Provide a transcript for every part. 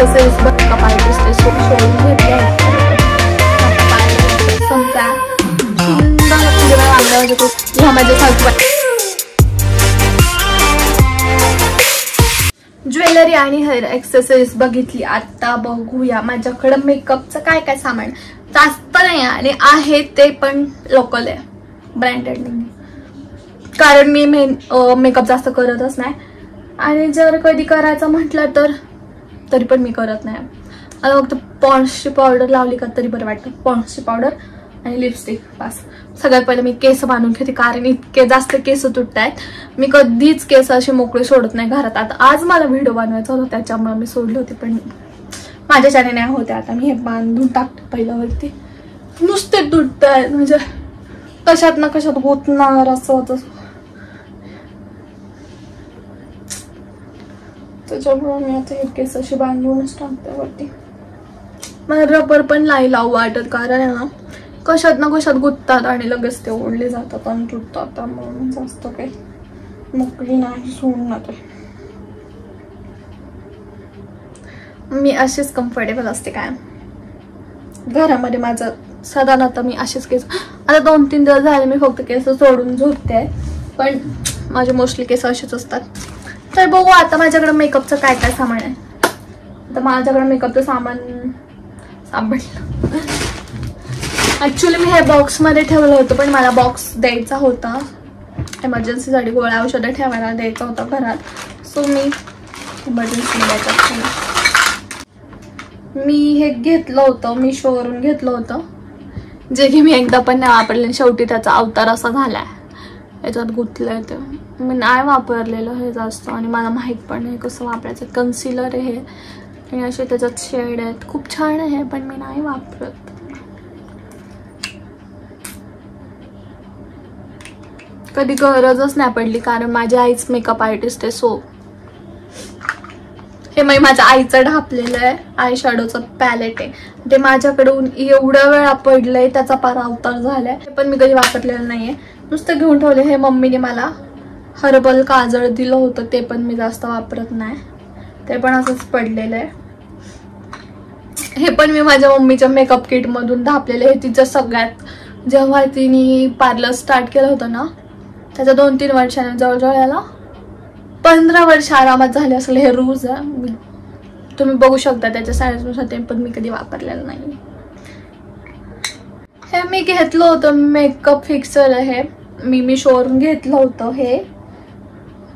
Accessories makeup artist शोधून घेतले समजा ज्वेलरी आणि हेअर एक्सेसरीज बघितली. आता बघूया माझ्याकडे मेकअपचं काय काय सामान. जास्त नाही आणि आहे ते पण लोकल आहे, ब्रँडेड नाही. कारण मी मेकअप जास्त करतच नाही आणि जर कधी करायचं म्हटलं तर तरी पण मी करत नाही. आता फक्त पॉन्ड्सची पावडर लावली का तरी बरं वाटतं. पॉन्ड्सची पावडर आणि लिपस्टिक बस. सगळ्यात पहिले मी केस बांधून घेते कारण इतके जास्त केस तुटत आहेत. मी कधीच केस असे मोकळे सोडत नाही घरात. आता आज मला व्हिडिओ बनवायचा होता त्याच्यामुळे मी सोडले होते पण माझ्याच्याने नाही होते. आता मी हे बांधून टाकते पहिल्यावरती. नुसते तुटत आहेत म्हणजे कशात ना कशात गुतणार असं होतं. त्याच्यामुळे मी आता हे केस अशी बांधूनच टाकते वरती. मला रबर पण नाही लावू वाटत कारण आहे ना कशात ना कशात गुंततात आणि लगेच ते ओढले जातात आणि तुटतात. त्यामुळे जास्त काही मोकळी नाही सोडणार. मी अशीच कम्फर्टेबल असते काय घरामध्ये. माझं साधारण आता मी असेच केस आता 2-3 दिवस झाले मी फक्त केस सोडून झोपते पण माझे मोस्टली केस असेच असतात. तर बघू आता माझ्याकडे मेकअपचं काय काय सामान आहे. आता माझ्याकडे मेकअपचं सामान सापडलं. ऍक्च्युली मी हे बॉक्समध्ये ठेवलं होतं पण मला बॉक्स द्यायचा होता इमर्जन्सीसाठी. गोळ्या औषधं ठेवायला द्यायचा होता घरात. सो मी इमर्जन्सी द्यायचा. मी हे घेतलं होतं मिशोवरून घेतलं होतं जे की मी एकदा पण नाही वापरले. शेवटी त्याचा अवतार असा झालाय. याच्यात गुंतलंय ते मी नाही वापरलेलं हे जास्त आणि मला माहित पण नाही कसं वापरायचं. कन्सिलर आहे आणि असे त्याच्यात शेड आहेत. खूप छान आहे पण मी नाही वापरत. कधी गरजच नाही पडली कारण माझी आईच मेकअप आर्टिस्ट आहे. सो हे माझ्या आईचं ढापलेलं आहे आय शॅडोचं पॅलेट आहे. ते माझ्याकडून एवढ्या वेळा पडलंय त्याचा पार अवतार झालाय. हे पण मी कधी वापरलेलं नाहीये नुसतं घेऊन ठेवले. हे मम्मीने मला हर्बल काजळ दिलं होतं ते पण मी जास्त वापरत नाही. ते पण असंच पडलेलं आहे. हे पण मी माझ्या मम्मीच्या मेकअप किट मधून ढापलेले. हे तिचं सगळ्यात जेव्हा तिने पार्लर स्टार्ट केलं होतं ना त्याच्या 2-3 वर्षाने जवळजवळ याला 15 वर्ष आरामात झाले असेल. हे रूज आहे तुम्ही बघू शकता त्याच्या साईजनुसार. ते पण मी कधी वापरलेलं नाही. हे मी घेतलं होतं मेकअप फिक्सर आहे मी मिशोवरून घेतलं होतं. हे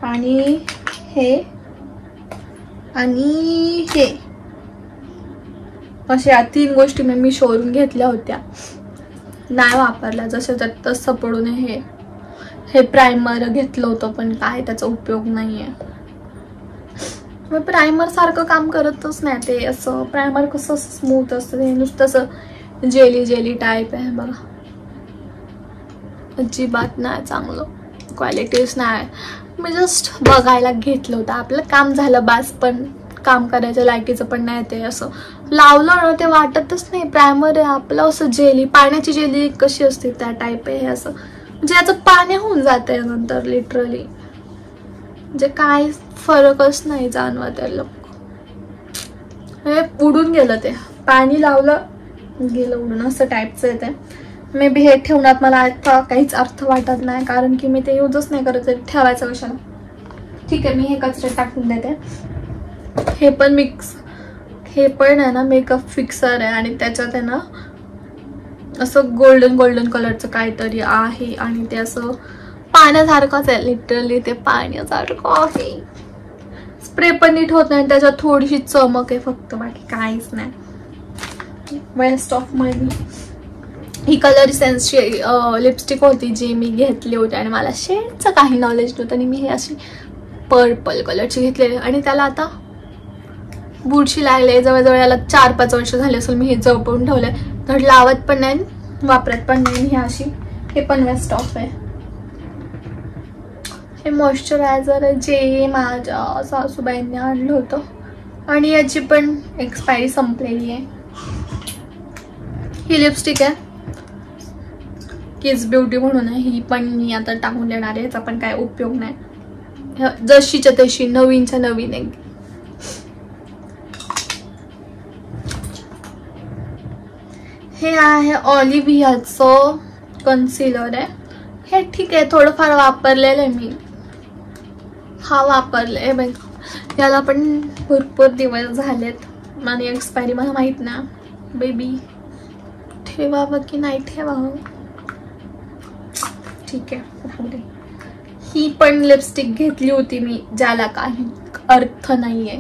आणि हे अशा या 3 गोष्टी मी मिशोवरून घेतल्या होत्या. नाही वापरल्या जसं तसं पडून. हे प्रायमर घेतलं होतं पण काय त्याचा उपयोग नाहीये. मग प्रायमर सारखं काम करतच नाही ते. असं प्रायमर कसं स्मूथ असतं ते नुसतं असं जेली टाईप आहे बघा. अजिबात नाही चांगलं क्वालिटीच नाही. मी जस्ट बघायला घेतलं होतं. आपलं काम झालं बास पण काम करायचं लायकीचं पण नाही. ते असं लावलं ना ते वाटतच नाही प्रायमर आहे आपलं. असं जेली पाण्याची जेली कशी असते त्या टाईप आहे. हे असं म्हणजे याचं पाणी होऊन जाते नंतर लिटरली. म्हणजे काय फरकच नाही जाणवत त्याला. हे उडून गेलं ते पाणी लावलं गेलं उडून असं टाईपचं आहे ते. मे बी हे ठेवण्यात मला आता काहीच अर्थ वाटत नाही कारण की मी ते यूजच नाही करत. ठेवायचं कशाला. ठीक आहे मी हे कचऱ्यात टाकून देते. हे पण आहे ना मेकअप फिक्सर आहे आणि त्याच्यात आहे ना असं गोल्डन कलरचं काहीतरी आहे आणि ते असं पाण्यासारखंच आहे लिटरली. ते पाण्यासारखं आहे. स्प्रे पण नीट होत नाही त्याच्यात थोडीशी चमक आहे फक्त बाकी काहीच नाही. Waste of money. ही कलर सेन्सची लिपस्टिक होती जी मी घेतली होती आणि मला शेडचं काही नॉलेज नव्हतं आणि मी हे अशी पर्पल कलरची घेतलेली आणि त्याला आता बुरशी लागले. जवळजवळ याला 4-5 वर्ष झाले असेल. मी हे जपून ठेवलंय. धड लावत पण नाही वापरत पण नाही. ही अशी हे पण वेस्ट ऑफ आहे. हे मॉइश्चरायझर आहे जे माझ्या सासूबाईंनी आणलं होतं आणि याची पण एक्सपायरी संपलेली आहे. ही लिपस्टिक आहे किड्स ब्युटी म्हणून आहे. ही पण मी आता टाकून देणार आहे. याचा पण काय उपयोग नाही. जशीच्या तशी नवीनच्या नवीन आहे. हे आहे ऑलिव्हियाचं कन्सिलर आहे. हे ठीक आहे, थोडंफार वापरलेलं आहे मी. हा वापरले बाई, याला पण भरपूर दिवस झालेत आणि एक्सपायरी मला माहित ना. बेबी ठेवावं की नाही ठेवावं, ठीक आहे राहू दे. ही पण लिपस्टिक घेतली होती मी ज्याला काही अर्थ नाहीये,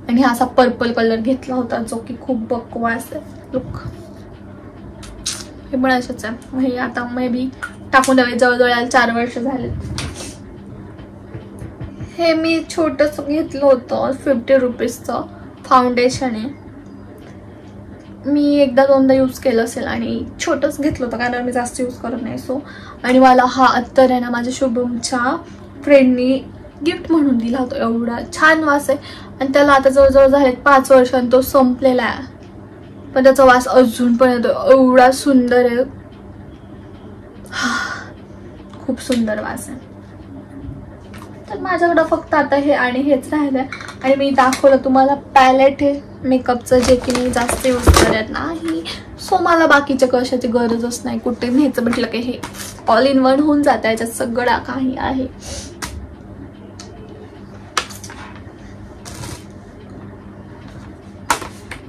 आणि हा असा पर्पल कलर घेतला होता जो की खूप बकवास आहे. लुक हे पण अशाच आहे. हे आता मे बी टाकून द्यावे, जवळजवळ 4 वर्ष झाले. हे मी छोटस घेतलं होतं 50 रुपीजचं फाउंडेशन आहे. मी एकदा दोनदा यूज केलं असेल आणि छोटंच घेतलं होतं कारण मी जास्त यूज करत नाही. सो आणि मला हा अत्तर आहे ना माझ्या शुभमच्या फ्रेंडनी गिफ्ट म्हणून दिला होता. एवढा छान वास आहे आणि त्याला आता जवळजवळ झालेत 5 वर्ष आणि तो संपलेला आहे, पण त्याचा वास अजून पण येतो. एवढा सुंदर आहे, खूप सुंदर वास आहे. तर माझ्याकडं फक्त आता हे आणि हेच राहिलंय. आणि मी दाखवलं तुम्हाला पॅलेट आहे मेकअपचं, जे की मी जास्त यूज करत नाही. सो मला बाकीच्या कशाची गरजच नाही. कुठे न्यायचं म्हटलं की हे ऑल इन वन होऊन जातं, याच्यात सगळं काही आहे.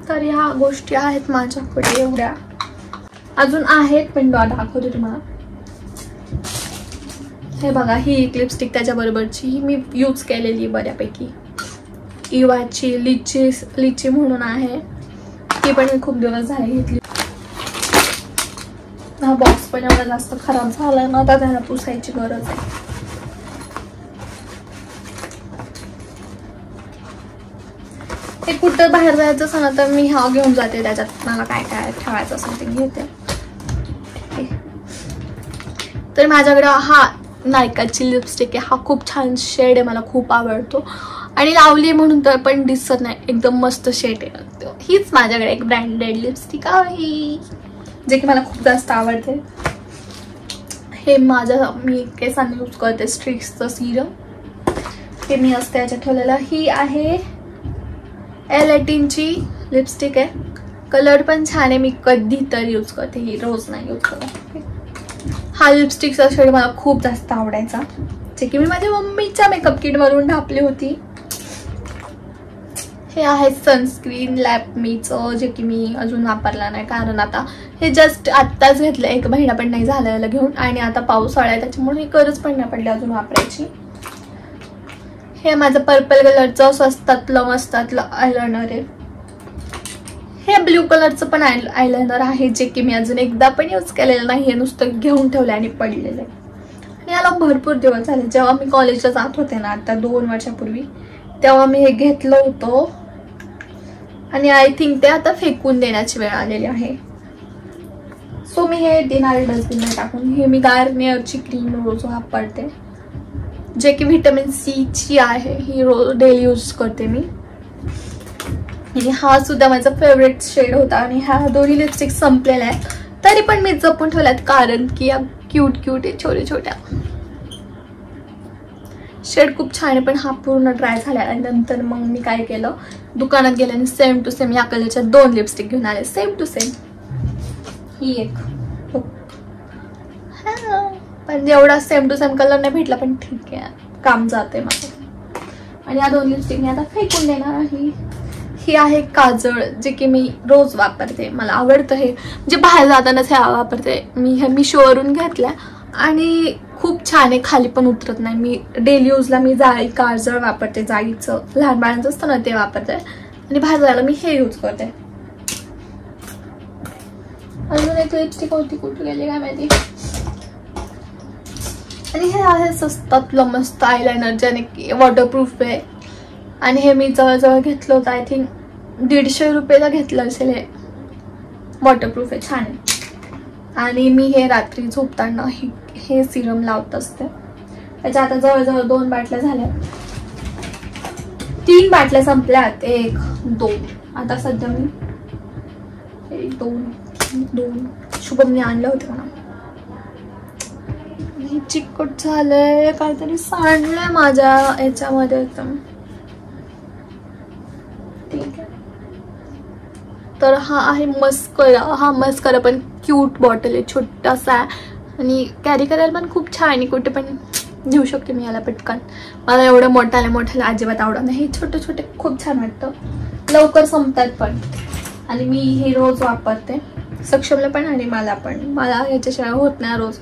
तर ह्या गोष्टी आहेत माझ्याकडे एवढ्या. अजून आहेत पण दाखवते तुम्हाला. हे बघा, ही एक लिपस्टिक त्याच्याबरोबरची ही मी यूज केलेली बऱ्यापैकी. इवाची लिची म्हणून आहे, ती पण मी खूप दिवस झाले घेतली. हा बॉक्स पण एवढा जास्त खराब झाला ना, तर त्याला पुसायची गरज आहे. हे कुठं बाहेर जायचं असं ना तर मी हा घेऊन जाते, त्याच्यात मला काय काय ठेवायचं असेल ते घेते. तर माझ्याकडे हा नायकाची लिपस्टिक आहे. हा खूप छान शेड आहे, मला खूप आवडतो आणि लावली म्हणून तर पण दिसत नाही, एकदम मस्त शेड आहे. हीच माझ्याकडे एक ब्रँडेड लिपस्टिक आहे जे की मला खूप जास्त आवडते. हे मी केसांनी यूज करते स्ट्रिक्सचं सिरम, हे मी असते याच्यात ठेवलेलं. ही आहे L18ची लिपस्टिक आहे, कलर पण छान आहे. मी कधी तर यूज करते, ही रोज नाही यूज करत. हा लिपस्टिकचा शेड मला खूप जास्त आवडायचा, जे की मी माझ्या मम्मीच्या मेकअप किट मधून ढापली होती. हे आहे सनस्क्रीन लॅक्मीचं, जे की मी अजून वापरला नाही कारण आता हे जस्ट आत्ताच घेतलं, 1 महिना पण नाही झाला याला घेऊन. आणि आता पावसाळा आहे त्याच्यामुळे ही गरज पण नाही पडली अजून वापरायची. हे माझं पर्पल कलरचं स्वस्तातलं मस्तातलं आयलाइनर आहे. हे ब्ल्यू कलरचं पण आयलाइनर आहे, जे की मी अजून एकदा पण यूज केलेलं नाही. हे नुसतं घेऊन ठेवलं आणि पडलेलं आहे. आणि याला भरपूर दिवस झाले. जेव्हा मी कॉलेजला जात होते ना आता 2 वर्षापूर्वी, तेव्हा मी हे घेतलं होतं आणि आय थिंक ते आता फेकून देण्याची वेळ आलेली आहे. सो मी हे देणार डस्टबिनमध्ये टाकून. हे मी गार्नियरची क्रीम रोज वापरते, जे की व्हिटॅमिन सी ची आहे. ही रोज डेली यूज करते मी. आणि हा सुद्धा माझा फेवरेट शेड होता आणि ह्या दोन्ही लिपस्टिक संपलेल्या आहेत, तरी पण मी जपून ठेवल्यात कारण की या क्यूट क्यूट आहे, छोट्या छोट्या. शेड खूप छान आहे, पण हा पूर्ण ड्राय झाला. आणि नंतर मग मी काय केलं, दुकानात गेले आणि सेम टू सेम या कलरच्या 2 लिपस्टिक घेऊन आले, सेम टू सेम. ही एक पण एवढा सेम टू सेम कलर नाही भेटला, पण ठीक आहे, काम जाते माझं. आणि या 2 लिपस्टिक मी आता फेकून देणार आहे. ही आहे काजळ, जे की मी रोज वापरते, मला आवडतं हे. म्हणजे बाहेर जातानाच हे वापरते मी. हे मिशोवरून घेतल्या आणि खूप छान आहे, खाली पण उतरत नाही. मी डेली यूजला मी जाळी काजळ वापरते, जाळीचं लहान बाळांचं असतं ना ते वापरते. आणि बाहेर जायला मी हे यूज करते. अजून एक लिपस्टिक होती, कुठे गेली काय माहिती. आणि हे आहे स्वस्तातलं मस्त आयलाइनर, ज्याने की वॉटरप्रूफ आहे. आणि हे मी जवळजवळ घेतलं होतं, आय थिंक 150 रुपयाला घेतलं असेल. हे वॉटरप्रूफ आहे, छान आहे. आणि मी हे रात्री झोपताना हे सिरम लावत असते. त्याच्या आता जवळजवळ 2 बाटल्या झाल्या, 3 बाटल्या संपल्यात, 1 2 आता सध्या मी 1 2 शुभमने आणलं होतं म्हणा. हे चिकट झालंय, काहीतरी सांडलंय माझ्या याच्यामध्ये एकदम. ठीक आहे, तर हा आहे मस्करा. हा मस्करा पण क्यूट बॉटल आहे, छोटासा आहे आणि कॅरी करायला पण खूप छान आहे. कुठे पण घेऊ शकते मी याला पटकन. मला एवढं मोठ्याला अजिबात आवडत नाही. हे छोटे छोटे खूप छान वाटतं, लवकर संपतात पण. आणि मी हे रोज वापरते, सक्षमला पण आणि मला पण. मला ह्याच्याशिवाय होत नाही रोज.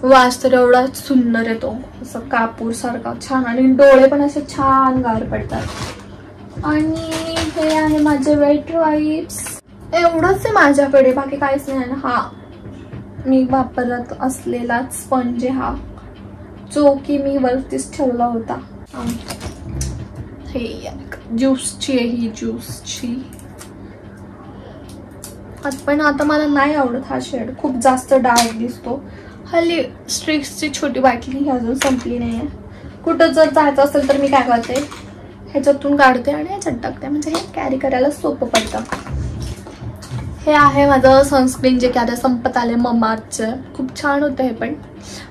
वास तर एवढा सुंदर येतो, असं कापूर सारखा छान, आणि डोळे पण असे छान गार पडतात. आणि हे आहे माझे वेट वाईप्स. एवढंच आहे माझ्याकडे, बाकी काहीच नाही ना. हा मी वापरत असलेला स्पंज हा, जो की मी वरतीच ठेवला होता. हे ज्यूसची आहे, ही ज्यूसची. पण आता मला नाही आवडत हा शेड, खूप जास्त डार्क दिसतो. हल्ली स्ट्रिक्सची छोटी बाटली ही अजून संपली नाही आहे. कुठं जर जायचं असेल तर मी काय करते, ह्याच्यातून काढते आणि ह्याच्यात टाकते, म्हणजे हे कॅरी करायला सोपं पडतं. हे आहे माझं सनस्क्रीन, जे की आता संपत आले, ममाअर्थचं. खूप छान होतं हे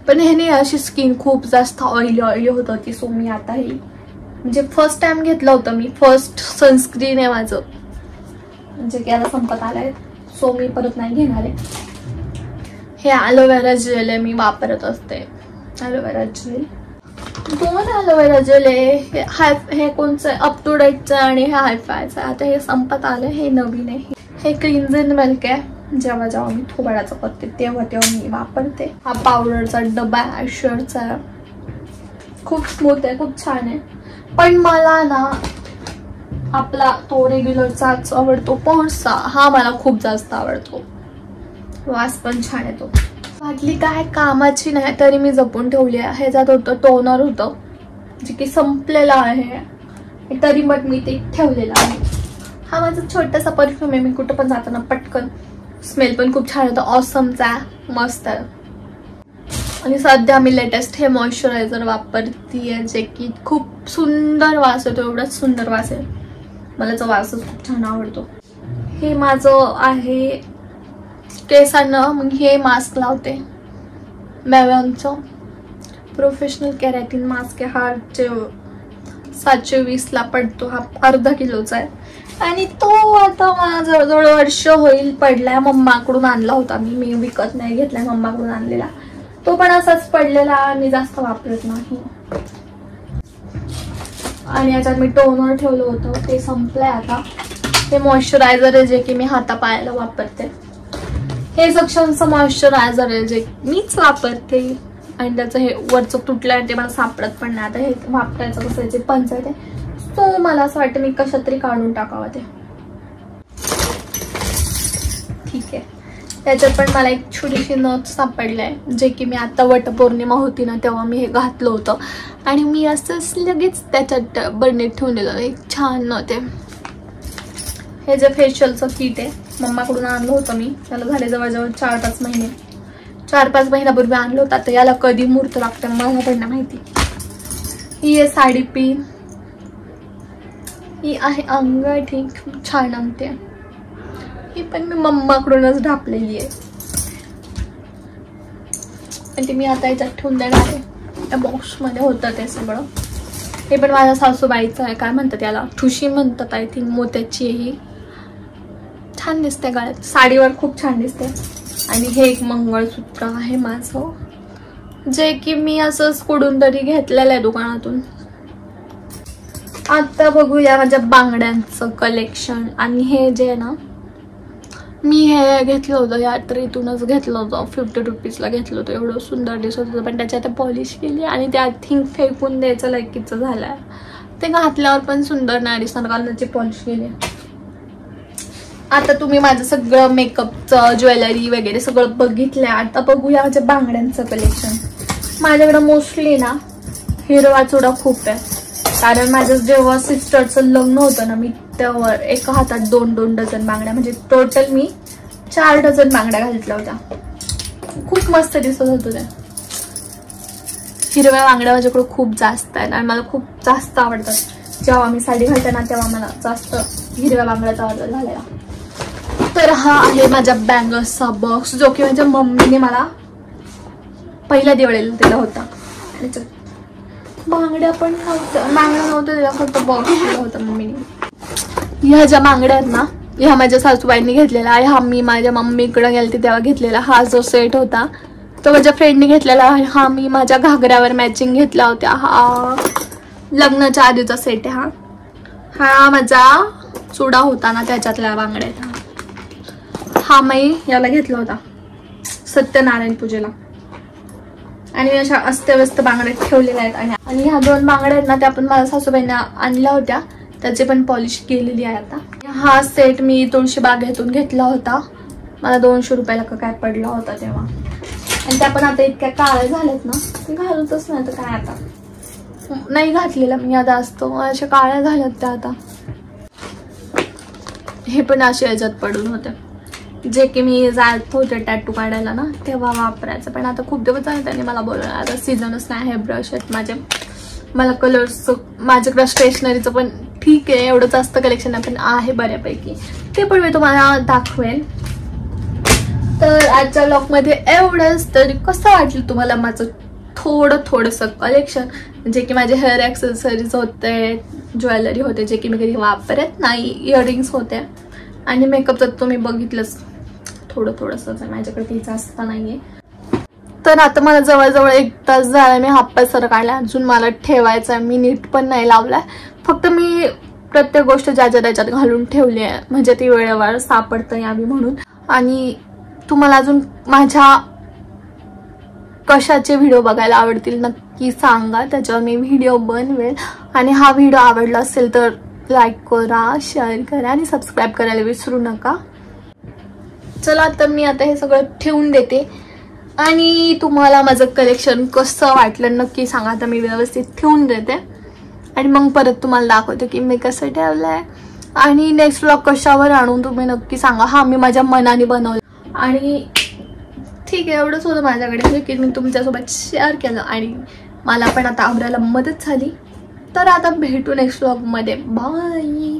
पण ह्याने अशी स्किन खूप जास्त ऑइली होत होती. सो मी आता हे म्हणजे फर्स्ट टाइम घेतलं होतं मी, फर्स्ट सनस्क्रीन आहे माझं, जे की आता संपत आलंय. सो मी परत नाही घेणार आहे. हे ॲलोवेरा जेल आहे, मी वापरत असते ॲलोवेरा जेल. 2 ॲलोवेरा जेल आहे. हे कोणचं आहे, अप टू डेटचं आणि हे हायफायचं. आता हे संपत आलं, हे नवीन आहे. हे क्लिन्झिंग मिल्क आहे, जेव्हा मी थोबाडाचं करते तेव्हा मी वापरते. हा पावडरचा डबा ॲशरचा, खूप स्मूथ आहे, खूप छान आहे. पण मला ना आपला तो रेग्युलरचाच आवडतो, पॉन्ड्सचा. हा मला खूप जास्त आवडतो, वास पण छान येतो. बाटली काय कामाची नाही तरी मी जपून ठेवली आहे. ह्याच्यात होतं टोनर होतं, जे की संपलेलं आहे, तरी मग मी ते ठेवलेलं आहे. हा माझा छोटासा परफ्यूम आहे, मी कुठं पण जाताना पटकन. स्मेल पण खूप छान येतो, ऑसमचा, मस्त आहे. आणि सध्या मी लेटेस्ट हे मॉइश्चरायझर वापरतीये, जे की खूप सुंदर वास येतो, एवढाच सुंदर वास आहे. मला तो वासच खूप छान आवडतो. हे माझं आहे केसांना, मग हे मास्क लावते, मॅव्हॉनचं प्रोफेशनल केराटिन मास्क आहे. हा 720 ला पडतो, हा अर्धा किलोचा आहे. आणि तो आता मला जवळजवळ वर्ष होईल पडलाय. मम्माकडून आणला होता मी विकत नाही घेतलाय, मम्माकडून आणलेला. तो पण असाच पडलेला, मी जास्त वापरत नाही. आणि याच्यात मी टोनर ठेवलं होतं, ते संपलंय आता. हे मॉइश्चरायझर आहे, जे की मी हातापायाला वापरते. हे सक्षमचं मॉइश्चरायझर आहे, जे मीच वापरते. आणि त्याचं हे वरचं तुटलं आहे, ते मला सापडत पण नाही. आता हे वापरायचं कसं, जे पंच आहे ते, तो मला असं वाटतं मी कशात तरी काढून टाकावं ते. ठीक आहे. त्याच्यात पण मला एक छोटीशी नथ सापडलंय, जे की मी आता वटपौर्णिमा होती ना तेव्हा मी हे घातलं होतं. आणि मी असंच लगेच त्याच्यात बरणीत ठेवून दिलं. एक छान नथ आहे. हे जे फेशियलचं किट आहे, मम्माकडून आणलं होतं मी. त्याला झाले जवळजवळ 4-5 महिने. 4-5 महिन्यापूर्वी आणलं होतं. आता याला कधी मुहूर्त लागतं मला पण नाही माहिती. ही आहे साडी पिन. ही आहे अंगठी, खूप छान अंगठी आहे. ही पण मी मम्माकडूनच ढापलेली आहे. आणि ती मी आता याच्यात ठेवून देणार आहे. त्या बॉक्समध्ये होतं ते सगळं. हे पण माझ्या सासूबाईचं आहे, काय म्हणतात याला, ठुशी म्हणतात आय थिंक. मोत्याची ही छान दिसते गळ्यात, साडीवर खूप छान दिसते. आणि हे एक मंगळसूत्र आहे माझं, जे की मी असंच कुठून तरी घेतलेलं आहे दुकानातून. आता बघूया माझ्या बांगड्यांचं कलेक्शन. आणि हे जे आहे ना, मी हे घेतलं होतं यात्रेतूनच घेतलं होतं, 50 रुपीजला घेतलं होतं. एवढं सुंदर दिसत होतं, पण त्याची आता पॉलिश केली आणि ते आय थिंक फेकून द्यायचं लायकीचं झालं आहे. ते घातल्यावर पण सुंदर नाही दिसणार, कारण त्याची पॉलिश केली. आता तुम्ही माझं सगळं मेकअपचं, ज्वेलरी वगैरे सगळं बघितलंय. आता बघूया माझ्या बांगड्यांचं कलेक्शन. माझ्याकडं मोस्टली ना हिरवा चुडा खूप आहे, कारण माझं जेव्हा सिस्टरचं लग्न होतं ना, मी तेव्हा एका हातात 2-2 डझन बांगड्या, म्हणजे टोटल मी 4 डझन बांगड्या घातल्या होत्या. खूप मस्त दिसत होतं त्या. हिरव्या बांगड्या माझ्याकडे खूप जास्त आहेत आणि मला खूप जास्त आवडतात. जेव्हा मी साडी घालते ना तेव्हा मला जास्त हिरव्या बांगड्याचा ऑर्डर झालेला. तर हा आहे माझ्या बँगल्सचा बॉक्स, जो की माझ्या मम्मीने मला पहिल्या दिवाळीला दिला होता. बांगड्या नव्हत्या दिल्या, फक्त बॉक्स दिला होता मम्मीने. ह्या ज्या बांगड्या आहेत ना, ह्या माझ्या सासूबाईंनी घेतलेला आहे, हा मी माझ्या मम्मीकडे गेलते तेव्हा घेतलेला हा जो सेट होता तो माझ्या फ्रेंडने घेतलेला आहे, हा मी माझ्या घागऱ्यावर मॅचिंग घेतला होता, हा लग्नाच्या आधीचा सेट आहे, हा माझा चुडा होता ना त्याच्यातल्या बांगड्या, हा मी याला घेतला होता सत्यनारायण पूजेला. आणि अशा अस्तव्यस्त बांगड्या ठेवलेल्या आहेत. आणि ह्या 2 बांगड्या आहेत ना त्या पण माझ्या सासूबाईंना आणल्या होत्या, त्याची पण पॉलिश केलेली आहे आता. हा सेट मी तुळशीबागेतून घेतला होता, मला 200 रुपयाला का काय पडला होता तेव्हा. आणि त्या पण आता इतक्या काळ्या झाल्यात ना, ते घालतच नाही तर काय, आता नाही घातलेला मी आता असतो, अशा काळ्या झाल्यात त्या आता. हे पण असे याच्यात पडून होते, जे की मी जात होते टॅटू काढायला ना तेव्हा वापरायचं, पण आता खूप दिवस झाले त्यांनी मला बोलवलं, आता सीझनच नाही. हे ब्रश आहेत माझे, मला कलर्स माझ्याकडे स्टेशनरीचं पण ठीक आहे, एवढं जास्त कलेक्शन आहे पण आहे बऱ्यापैकी, ते पण मी तुम्हाला दाखवेल. तर आजच्या व्लॉगमध्ये एवढंच. तरी कसं वाटलं तुम्हाला माझं थोडंसं कलेक्शन, जे की माझे हेअर ॲक्सेसरीज होते, ज्वेलरी होते जे की मी कधी वापरत नाही, इयरिंग्स होते, आणि मेकअप तर तुम्ही बघितलंच थोडंसंच आहे, माझ्याकडे काही जास्त नाहीये. तर आता मला जवळजवळ 1 तास झाला, मी हाफ पाय सर काढला, अजून मला ठेवायचा आहे, मी नीट पण नाही लावलाय, फक्त मी प्रत्येक गोष्ट ज्याच्या त्याच्यात घालून ठेवली आहे, म्हणजे ती वेळेवर सापडता यावी म्हणून. आणि तुम्हाला अजून माझ्या कशाचे व्हिडिओ बघायला आवडतील नक्की सांगा, त्याच्यावर मी व्हिडिओ बनवेल. आणि हा व्हिडिओ आवडला असेल तर लाईक करा, शेअर करा आणि सबस्क्राईब करायला विसरू नका. चला तर मी आता हे सगळं ठेवून देते आणि तुम्हाला माझं कलेक्शन कसं वाटलं नक्की सांगा. आता मी व्यवस्थित ठेवून देते आणि मग परत तुम्हाला दाखवते की मी कसं ठेवलंय. आणि नेक्स्ट व्लॉग कशावर आणून तुम्ही नक्की सांगा. हा मी माझ्या मनाने बनवलं आणि ठीक आहे, एवढंच होतं माझ्याकडे की मी तुमच्यासोबत शेअर केलं आणि मला पण आता आवरायला मदत झाली. तर आता भेटू नेक्स्ट व्लॉगमध्ये. बाय.